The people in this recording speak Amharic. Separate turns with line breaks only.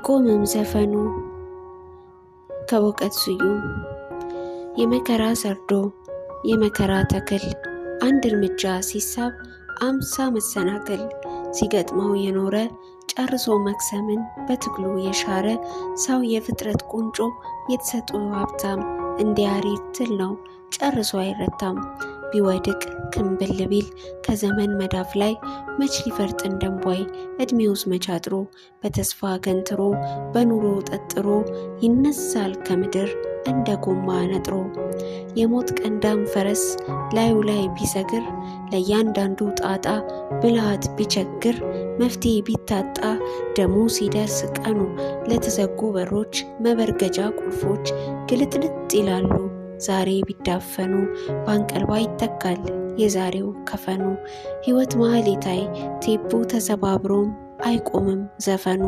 አይቆምም ዘፈኑ ከበቀት ስዩም የመከራ ሰርዶ የመከራ ተክል አንድ እርምጃ ሲሳብ 50 መሰናክል ሲገጥመው የኖረ ጨርሶ መክሰምን በትግሉ የሻረ ሰው የፍጥረት ቁንጮ የተሰጡ ሀብታም እንዲያሪት ትል ነው ጨርሶ አይረታም። ቢወድቅ ክንብል ቢል ከዘመን መዳፍ ላይ መች ሊፈርጥ እንደምቧይ እድሜውስ መቻጥሮ በተስፋ ገንትሮ በኑሮ ጠጥሮ ይነሳል ከምድር እንደ ጎማ ነጥሮ። የሞት ቀንዳም ፈረስ ላዩ ላይ ቢሰግር ለእያንዳንዱ ጣጣ ብልሃት ቢቸግር መፍትሄ ቢታጣ ደሙ ሲደርስ ቀኑ ለተዘጉ በሮች መበርገጃ ቁልፎች ግልጥልጥ ይላሉ። ዛሬ ቢዳፈኑ ባንቀልባ ይተካል የዛሬው ከፈኑ። ሕይወት ማህሌታይ ቴፖ ተሰባብሮም አይቆምም ዘፈኑ።